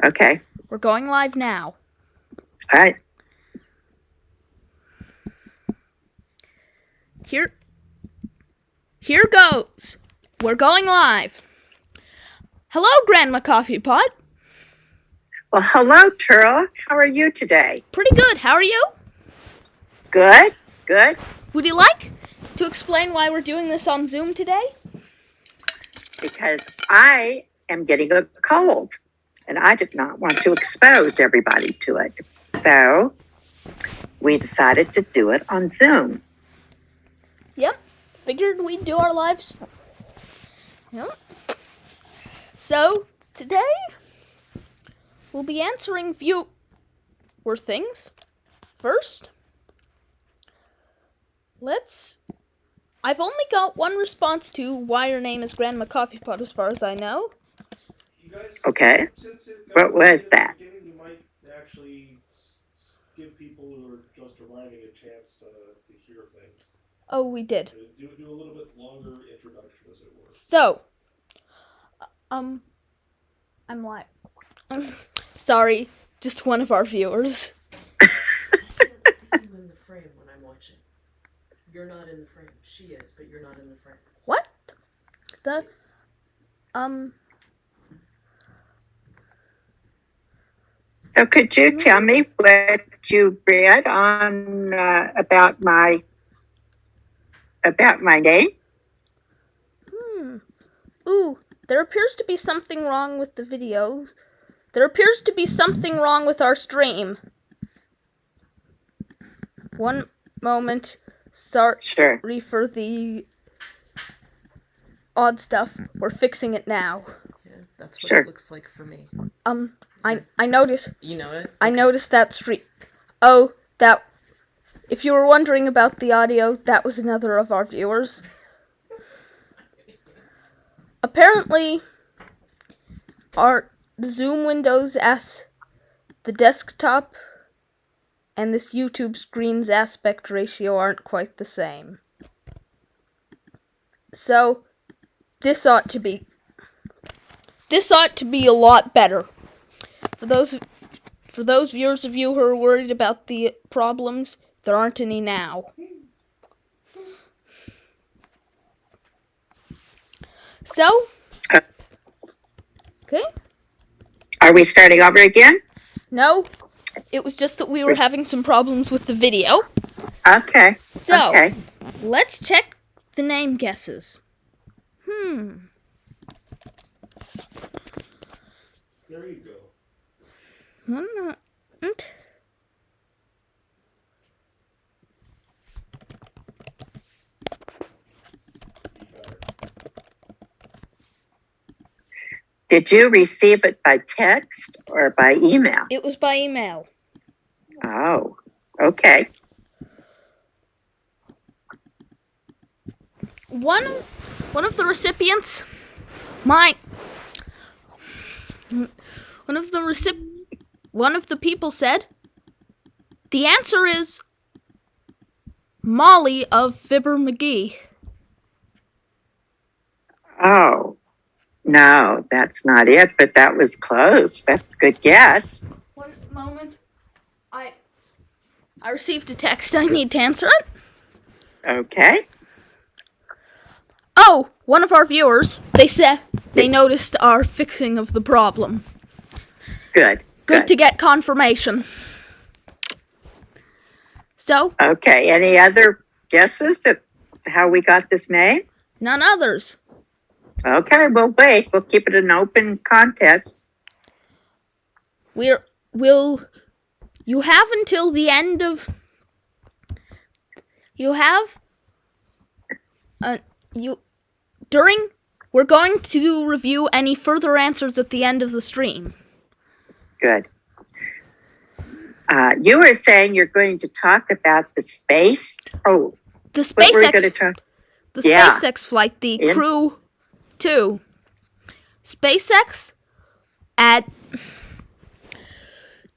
Okay. We're going live now. All right. Here goes. We're going live. Hello, Grandma Coffeepot. Well, hello, Turl. How are you today? Pretty good. How are you? Good. Good. Would you like to explain why we're doing this on Zoom today? Because I am getting a cold, and I did not want to expose everybody to it. So we decided to do it on Zoom. Yep. Figured we'd do our lives. Yep. So today we'll be answering viewer things. First, I've only got one response to why your name is Grandma Coffeepot, as far as I know. Okay. What was that? You might actually give people who are just arriving a chance to hear things. Oh, we did. Do a little bit longer introduction, as it were. So, I'm live. Sorry, just one of our viewers. I can't see you in the frame when I'm watching. You're not in the frame. She is, but you're not in the frame. What? So could you tell me what you read on about my name? Ooh, there appears to be something wrong with the videos. There appears to be something wrong with our stream. One moment. Sorry Sure. for the odd stuff. We're fixing it now. Yeah, that's what Sure. it looks like for me. I noticed. You know it? I noticed that stream. Oh, that. If you were wondering about the audio, that was another of our viewers. Apparently, our Zoom windows as the desktop and this YouTube screen's aspect ratio aren't quite the same. So, this ought to be a lot better. For those viewers of you who are worried about the problems, there aren't any now. So, okay. Are we starting over again? No, it was just that we were having some problems with the video. Okay. So, okay. Let's check the name guesses. There you go. Did you receive it by text or by email? It was by email. Oh, okay. One of the recipients, one of the people said, the answer is Molly of Fibber McGee. Oh, no, that's not it, but that was close. That's a good guess. One moment. I received a text. I need to answer it. Okay. Oh, one of our viewers, they said they noticed our fixing of the problem. Good. Good to get confirmation. So? Okay, any other guesses at how we got this name? None others. Okay, we'll wait. We'll keep it an open contest. You have until the end of... We're going to review any further answers at the end of the stream. Good. You were saying you're going to talk about the space. Oh, the SpaceX flight, the Crew 2. SpaceX at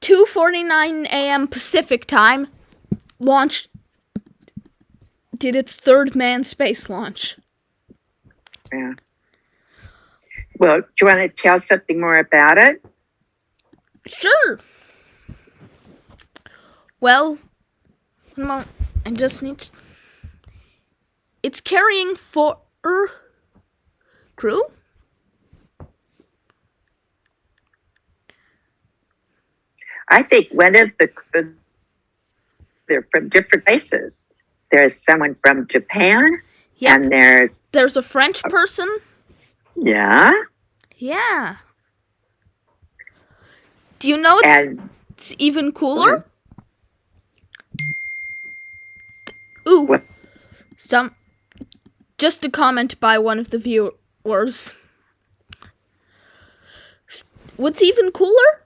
2:49 a.m. Pacific time did its third manned space launch. Yeah. Well, do you want to tell something more about it? Sure. Well, one moment. I just need to... It's carrying 4 crew. I think one of the crew, they're from different places. There's someone from Japan, Yep. and There's a French person. yeah, Yeah. Do you know and it's even cooler? Ooh. What? Just a comment by one of the viewers. What's even cooler?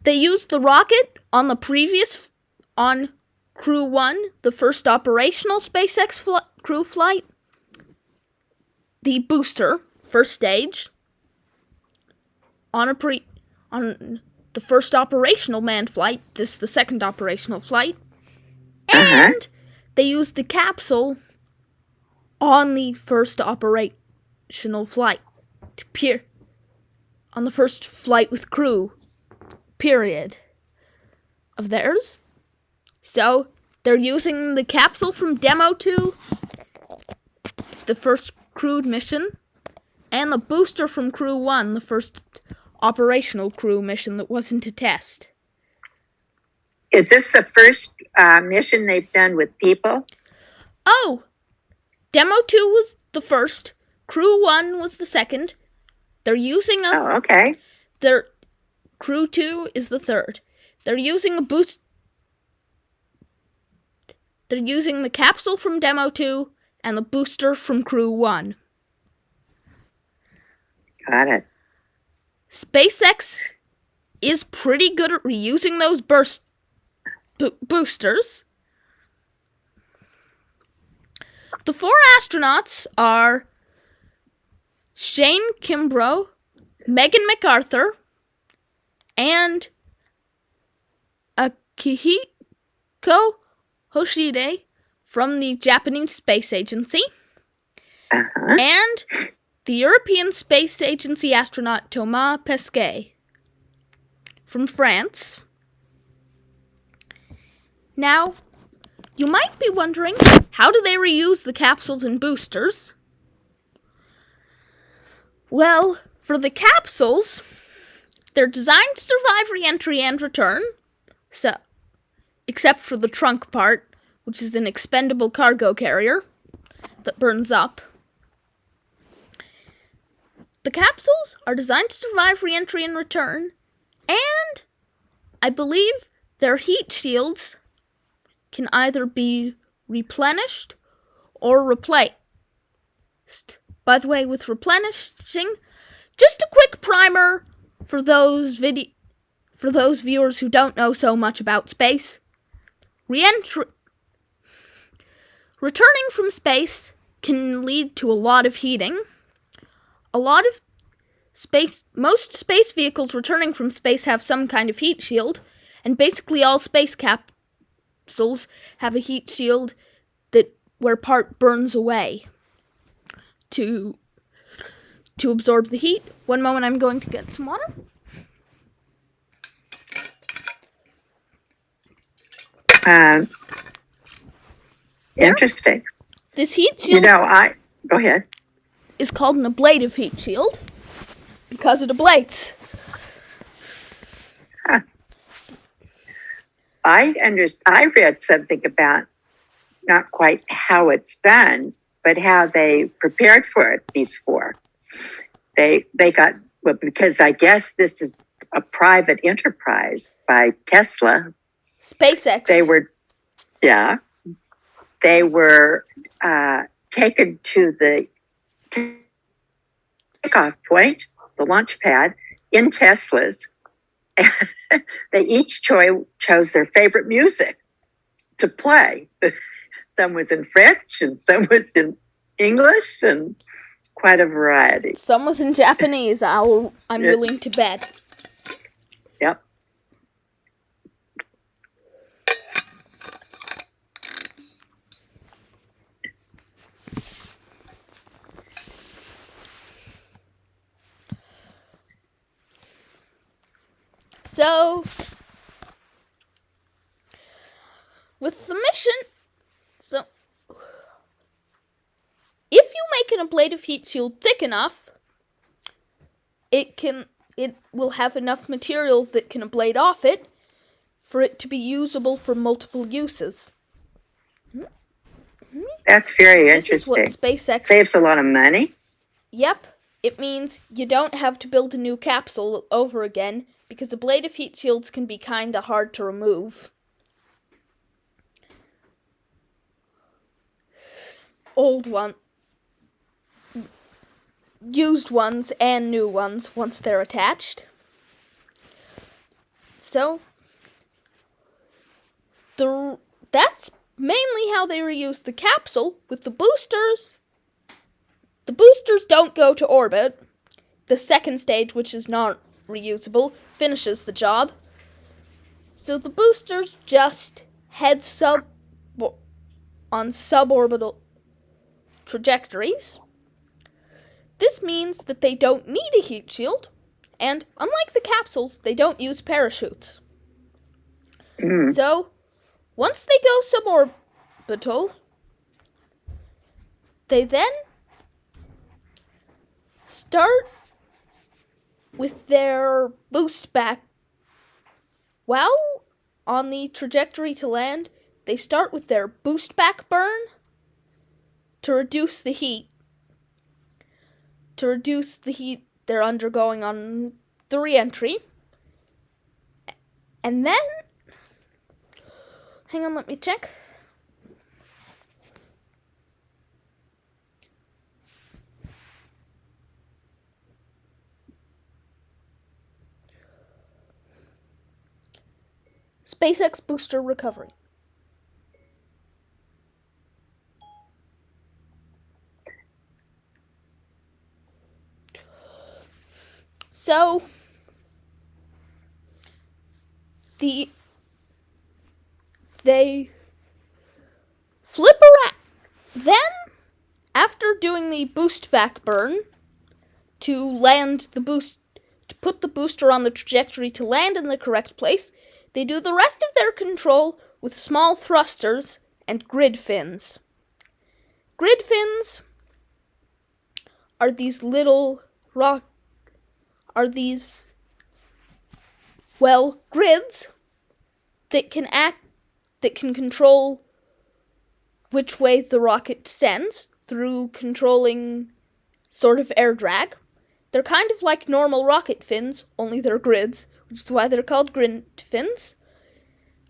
They used the rocket on Crew 1, the first operational SpaceX crew flight. The booster, first stage. On the first operational manned flight, this the second operational flight. And they used the capsule on the first operational flight. On the first flight with crew, period, of theirs. So, they're using the capsule from Demo 2, the first crewed mission, and the booster from Crew 1, the first operational crew mission that wasn't a test. is this the first mission they've done with people? Oh! Demo 2 was the first, Crew 1 was the second. They're using a... Oh, okay. Crew 2 is the third. They're using a boost... They're using the capsule from Demo 2 and the booster from Crew 1. Got it. SpaceX is pretty good at reusing those boosters. The 4 astronauts are Shane Kimbrough, Megan MacArthur, and Akihiko Hoshide from the Japanese Space Agency, and the European Space Agency astronaut Thomas Pesquet from France. Now, you might be wondering, how do they reuse the capsules and boosters? Well, for the capsules, they're designed to survive re-entry and return, so, except for the trunk part, which is an expendable cargo carrier that burns up. The capsules are designed to survive re-entry and return, and I believe their heat shields can either be replenished or replaced. By the way, with replenishing, just a quick primer for those viewers who don't know so much about space. Returning from space can lead to a lot of heating. Most space vehicles returning from space have some kind of heat shield, and basically all space capsules have a heat shield where part burns away to absorb the heat. One moment, I'm going to get some water. Interesting. This heat shield Go ahead. is called an ablative heat shield because it ablates. Huh. I read something about not quite how it's done, but how they prepared for it, these 4. They got, well, because I guess this is a private enterprise by Tesla. SpaceX. They were taken to the takeoff point, the launch pad, in Teslas. They each chose their favorite music to play. Some was in French and some was in English, and quite a variety. Some was in Japanese. I'm willing to bet. Yep. So, with the mission, so if you make an ablative heat shield thick enough, it will have enough material that can ablate off it for it to be usable for multiple uses. That's very This is what interesting. SpaceX... Saves a lot of money. Yep, it means you don't have to build a new capsule over again, because ablative heat shields can be kinda hard to remove. Used ones and new ones once they're attached. So, that's mainly how they reuse the capsule. With the boosters don't go to orbit. The second stage, which is not reusable, finishes the job. So the boosters just head on suborbital trajectories. This means that they don't need a heat shield, and unlike the capsules, they don't use parachutes. So, once they go suborbital, they then start with their boost back. While on the trajectory to land, they start with their boost back burn to reduce the heat. They're undergoing on the re-entry. And then, hang on, let me check. SpaceX booster recovery. So, they flip around. Then, after doing the boost back burn to put the booster on the trajectory to land in the correct place, they do the rest of their control with small thrusters and grid fins. Grid fins are these little grids that can control which way the rocket descends through controlling sort of air drag. They're kind of like normal rocket fins, only they're grids, which is why they're called grid fins.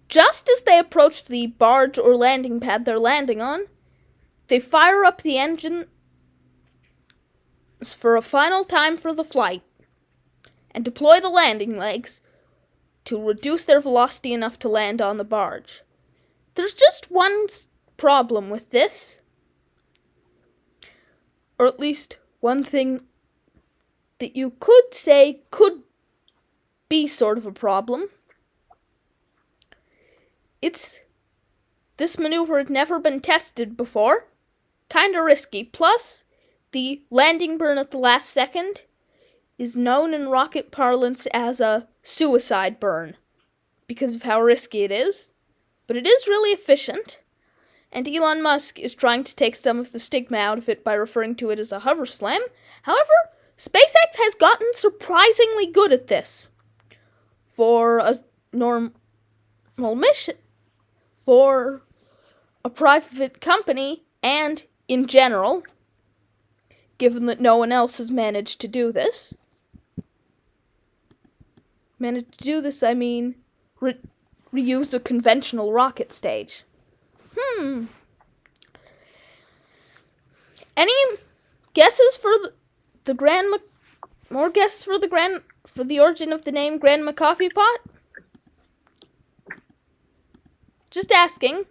Just as they approach the barge or landing pad they're landing on, they fire up the engine for a final time for the flight and deploy the landing legs to reduce their velocity enough to land on the barge. There's just one problem with this, or at least one thing that you could say could be sort of a problem. This maneuver had never been tested before, kinda risky, plus the landing burn at the last second is known in rocket parlance as a suicide burn because of how risky it is, but it is really efficient, and Elon Musk is trying to take some of the stigma out of it by referring to it as a hover slam. However, SpaceX has gotten surprisingly good at this for a normal mission, for a private company, and in general, given that no one else has managed to do this. I mean, reuse a conventional rocket stage. Any guesses for more guesses for the origin of the name Grandma Coffeepot? Just asking.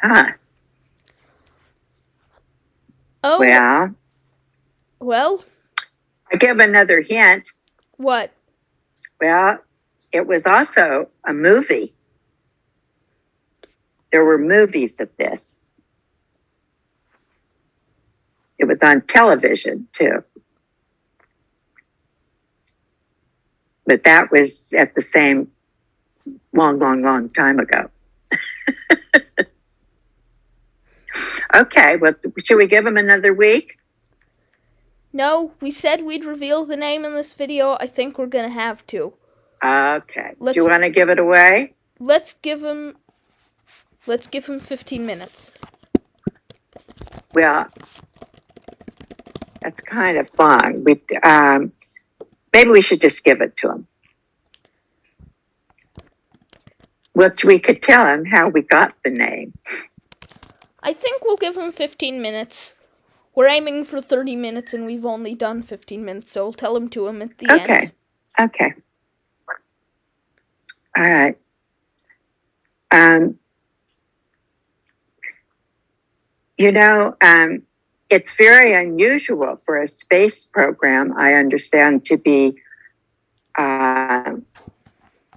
Huh. Oh. Well. I give another hint. What? Well, it was also a movie. There were movies of this. It was on television, too. But that was at the same long time ago. Okay, well, should we give them another week? No, we said we'd reveal the name in this video. I think we're gonna have to. Okay. Do you Let's- want to give it away? Let's give him 15 minutes. Well, that's kind of long. Maybe we should just give it to him. Which we could tell him how we got the name. I think we'll give him 15 minutes. We're aiming for 30 minutes and we've only done 15 minutes, so we'll tell him to him at the end. Okay. All right. It's very unusual for a space program, I understand, to be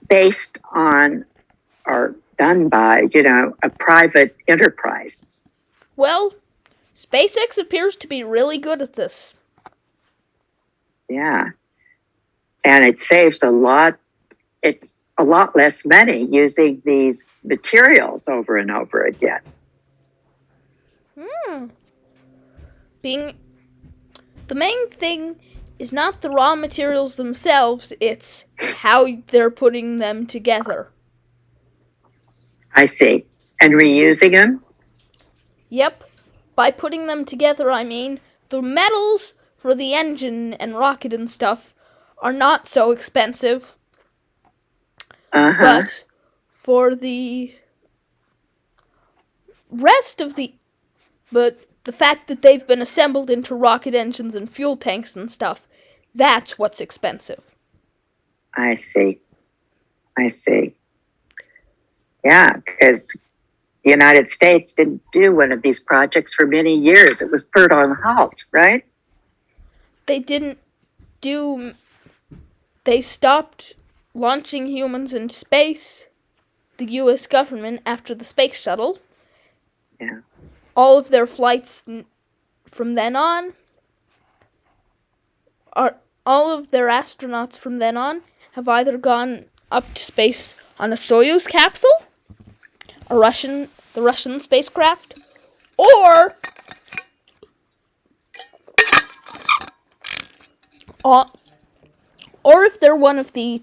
based on or done by, a private enterprise. Well, SpaceX appears to be really good at this. Yeah. And it saves a lot. It's a lot less money using these materials over and over again. The main thing is not the raw materials themselves, it's how they're putting them together. I see. And reusing them? Yep. By putting them together, I mean the metals for the engine and rocket and stuff are not so expensive. But for the rest of the fact that they've been assembled into rocket engines and fuel tanks and stuff, that's what's expensive. I see. Yeah, because the United States didn't do one of these projects for many years. It was put on halt, right? They stopped launching humans into space, the U.S. government, after the space shuttle. Yeah. All of their flights from then on, all of their astronauts from then on have either gone up to space on a Soyuz capsule, the Russian spacecraft, or if they're one of the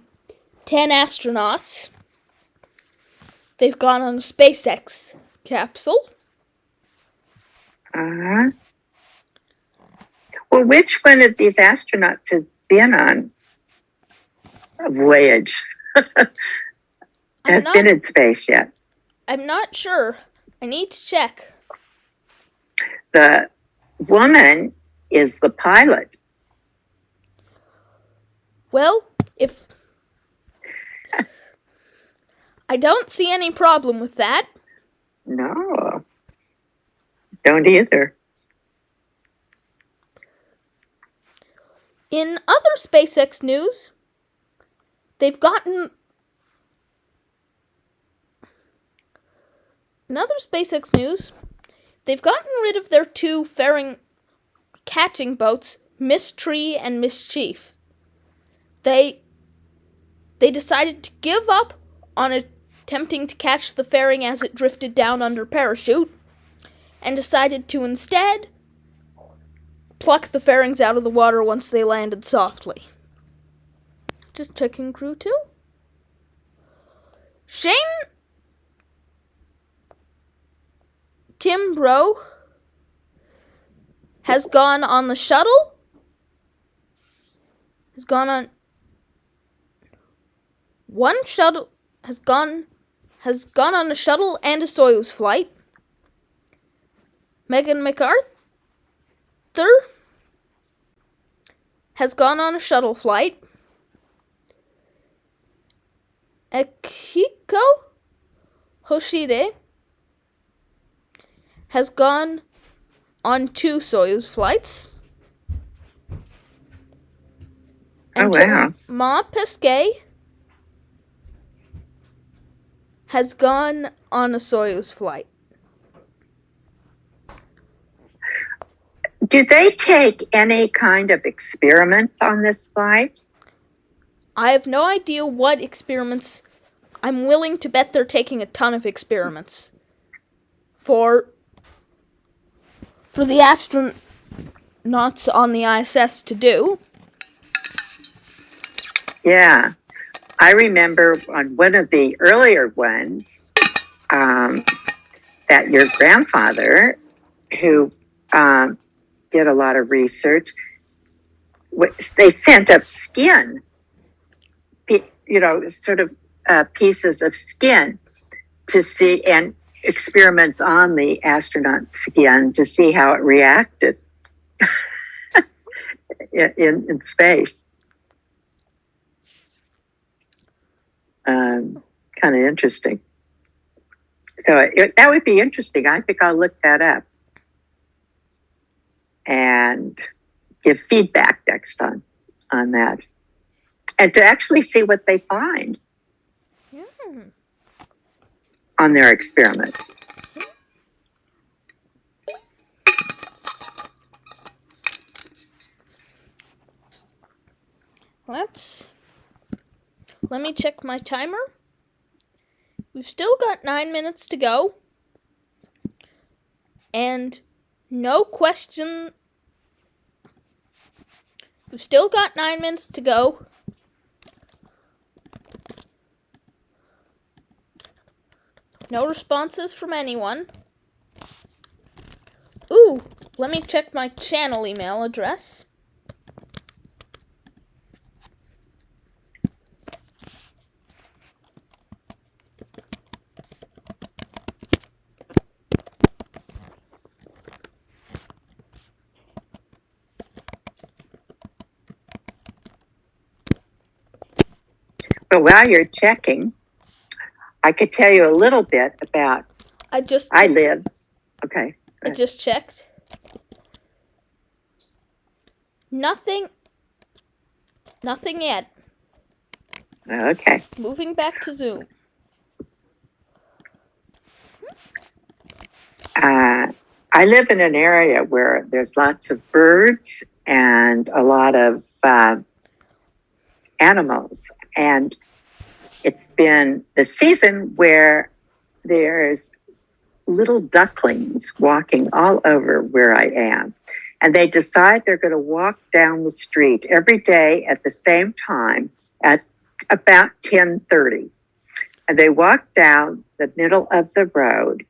10 astronauts, they've gone on a SpaceX capsule. Well, which one of these astronauts has been on a voyage? Has been in space yet? I'm not sure. I need to check. The woman is the pilot. Well, if I don't see any problem with that. No, don't either. In other SpaceX news, they've gotten rid of their two fairing catching boats, Mystery and Mischief. They decided to give up on attempting to catch the fairing as it drifted down under parachute, and decided to instead pluck the fairings out of the water once they landed softly. Just checking crew 2. Shane Kimbrough has gone on the shuttle. Has gone on a shuttle and a Soyuz flight. Megan MacArthur has gone on a shuttle flight. Akiko Hoshide has gone on 2 Soyuz flights. And wow. Ma Pesquet has gone on a Soyuz flight. Do they take any kind of experiments on this flight? I have no idea what experiments. I'm willing to bet they're taking a ton of experiments for the astronauts on the ISS to do. Yeah. I remember on one of the earlier ones that your grandfather, who did a lot of research, they sent up skin, sort of pieces of skin to see, and experiments on the astronaut's skin to see how it reacted in space. Kind of interesting. So that would be interesting. I think I'll look that up and give feedback next time on that, and to actually see what they find on their experiments. Let me check my timer. We've still got 9 minutes to go. And no question. We've still got 9 minutes to go. No responses from anyone. Ooh, let me check my channel email address. But while you're checking, I could tell you a little bit about. I live. Okay. I just checked. Nothing yet. Okay. Moving back to Zoom. I live in an area where there's lots of birds and a lot of animals. And it's been the season where there's little ducklings walking all over where I am. And they decide they're going to walk down the street every day at the same time at about 10:30. And they walk down the middle of the road.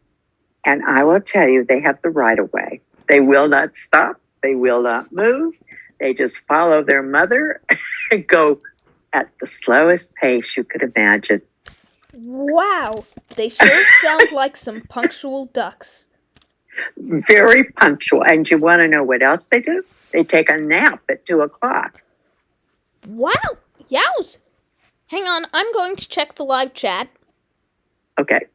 And I will tell you, they have the right of way. They will not stop. They will not move. They just follow their mother and go at the slowest pace you could imagine. Wow, they sure sound like some punctual ducks. Very punctual. And you want to know what else they do? They take a nap at 2:00. Wow, yows. Hang on, I'm going to check the live chat. Okay.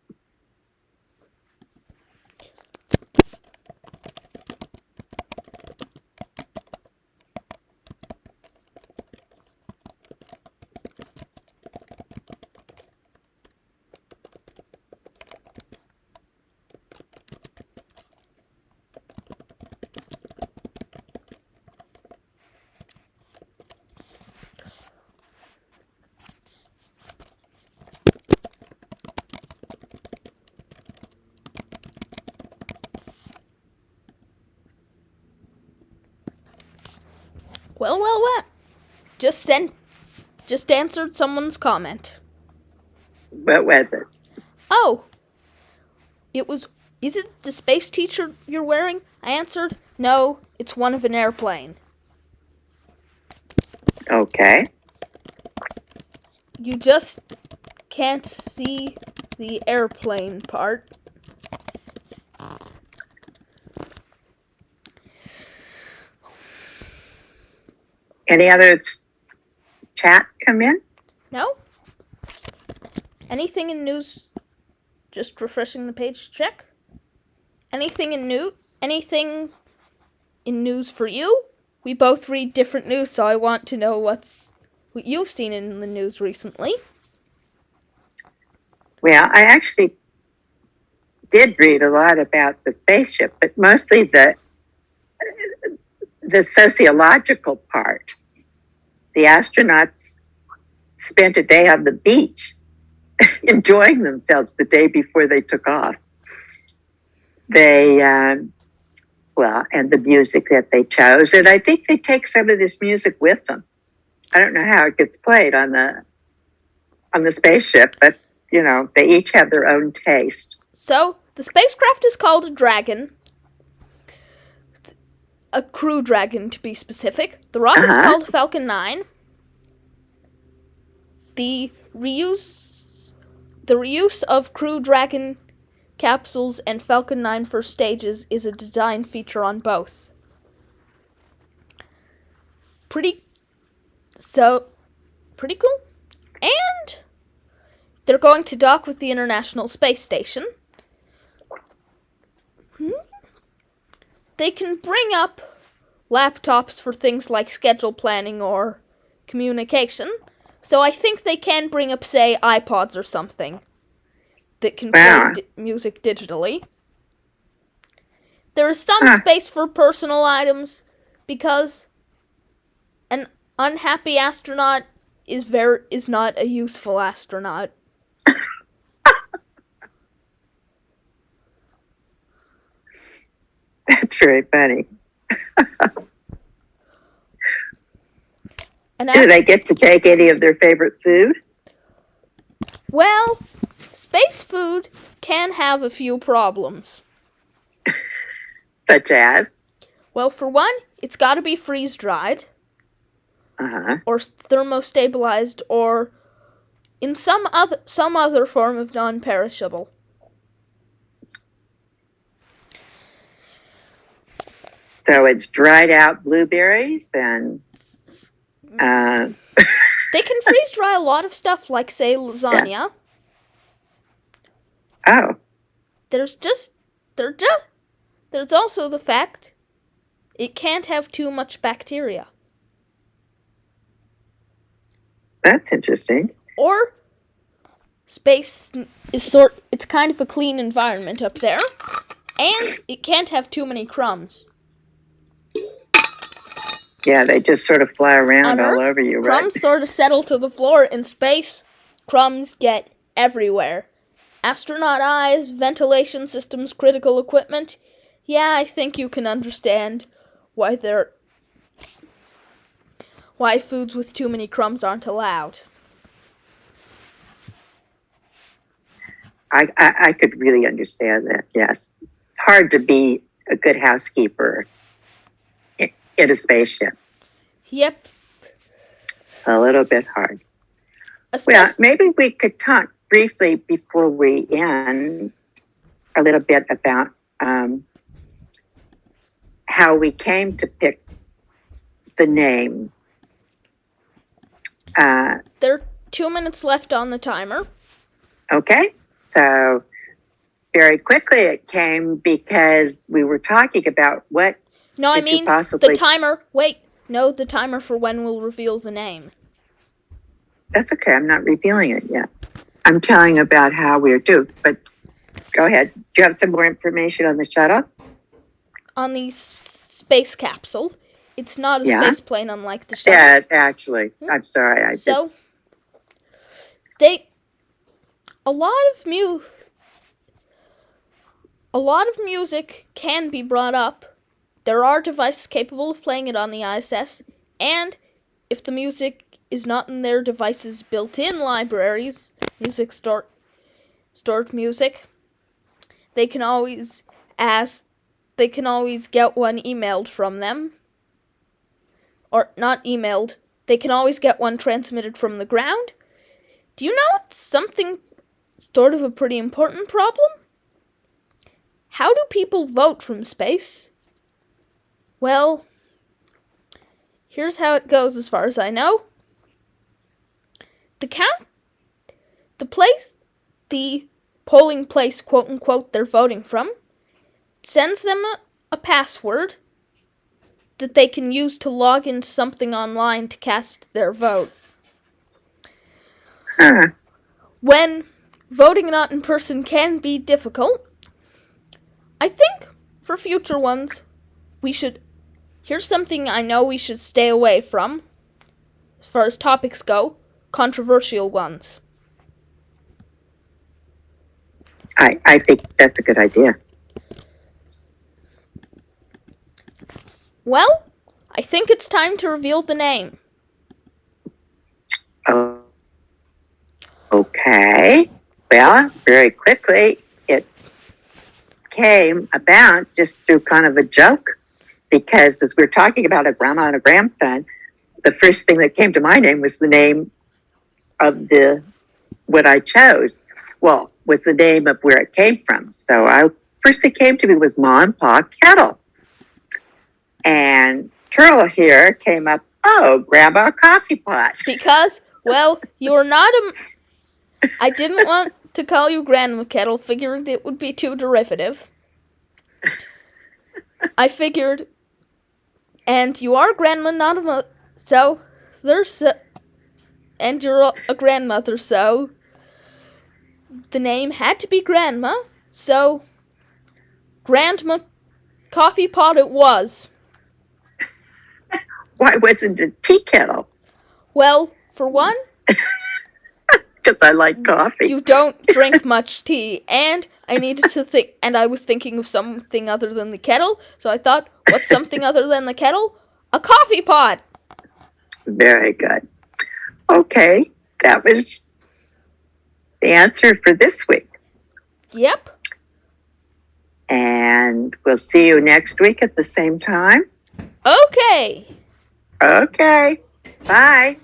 Well. Just answered someone's comment. What was it? Oh, is it the space teacher you're wearing? I answered, no, it's one of an airplane. Okay. You just can't see the airplane part. Any other chat come in? No? Anything in news? Just refreshing the page to check. Anything in news for you? We both read different news, so I want to know what you've seen in the news recently. Well, I actually did read a lot about the spaceship, but mostly the sociological part. The astronauts spent a day on the beach enjoying themselves the day before they took off. They, well, and the music that they chose. And I think they take some of this music with them. I don't know how it gets played on the spaceship, but, you know, they each have their own taste. So, the spacecraft is called a Dragon. A Crew Dragon, to be specific. The rocket's called Falcon 9. The reuse of Crew Dragon capsules and Falcon 9 first stages is a design feature on both. Pretty cool. And they're going to dock with the International Space Station. They can bring up laptops for things like schedule planning or communication. So I think they can bring up, say, iPods or something that can play music digitally. There is some space for personal items because an unhappy astronaut is not a useful astronaut. That's very funny. Do they get to take any of their favorite food? Well, space food can have a few problems. Such as? Well, for one, it's got to be freeze-dried. Or thermostabilized, or in some other form of non-perishable. So it's dried out blueberries and... They can freeze-dry a lot of stuff, like, say, lasagna. Yeah. Oh. There's also the fact it can't have too much bacteria. That's interesting. Or space is it's kind of a clean environment up there, and it can't have too many crumbs. Yeah, they just sort of fly around On all Earth, over you, right? Crumbs sort of settle to the floor. In space, crumbs get everywhere. Astronaut eyes, ventilation systems, critical equipment. Yeah, I think you can understand why foods with too many crumbs aren't allowed. I could really understand that, yes. It's hard to be a good housekeeper in a spaceship. Yep. A little bit hard. Well, maybe we could talk briefly before we end a little bit about how we came to pick the name. There are 2 minutes left on the timer. Okay. So very quickly it came because we were talking about what No, I mean possibly... the timer. Wait. No, the timer for when we'll reveal the name. That's okay. I'm not revealing it yet. I'm telling about how we're due. But go ahead. Do you have some more information on the shuttle? On the space capsule. It's not a space plane unlike the shuttle. Yeah, actually. I'm sorry. A lot of music can be brought up. There are devices capable of playing it on the ISS, and if the music is not in their devices' built-in libraries, stored music, they can always get one emailed from them. Or not emailed, they can always get one transmitted from the ground. Do you know something sort of a pretty important problem? How do people vote from space? Well, here's how it goes as far as I know. The polling place, quote unquote, they're voting from, sends them a password that they can use to log into something online to cast their vote. When voting not in person can be difficult, I think for future ones, here's something I know we should stay away from, as far as topics go, controversial ones. I think that's a good idea. Well, I think it's time to reveal the name. Oh, okay. Well, very quickly, it came about just through kind of a joke, because as we're talking about a grandma and a grandson, the first thing that came to my name was the name of what I chose. Well, was the name of where it came from. So first it came to me was Ma and Pa Kettle. And Turtle here came up, oh, Grandma Coffeepot. Because, well, you're not I didn't want to call you Grandma Kettle, figured it would be too derivative. I figured, and you are Grandma, not a mother, so and you're a grandmother, so the name had to be Grandma, so Grandma Coffeepot it was. Why wasn't it tea kettle? Well, for one, Because I like coffee. you don't drink much tea, and I needed to think, and I was thinking of something other than the kettle, so I thought, what's something other than the kettle? A coffee pot! Very good. Okay, that was the answer for this week. Yep. And we'll see you next week at the same time. Okay. Okay, bye.